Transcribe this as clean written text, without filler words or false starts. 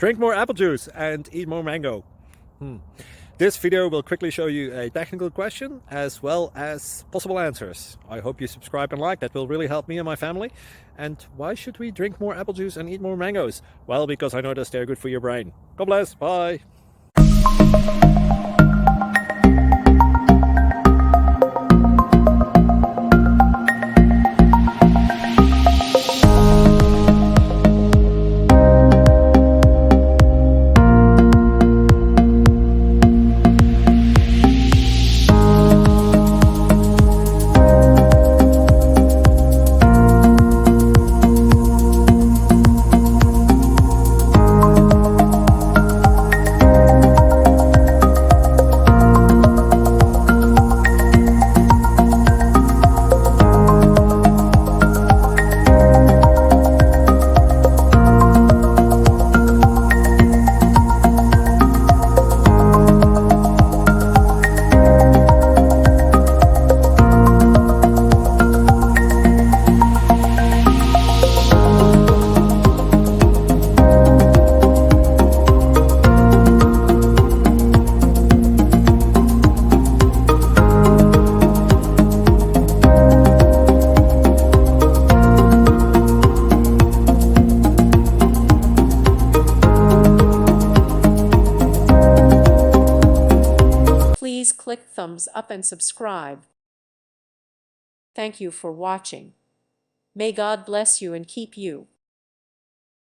Drink more apple juice and eat more mango. This video will quickly show you a technical question as well as possible answers. I hope you subscribe and like, that will really help me and my family. And why should we drink more apple juice and eat more mangoes? Well, because I noticed they're good for your brain. God bless, bye! Please click thumbs up and subscribe. Thank you for watching. May God bless you and keep you.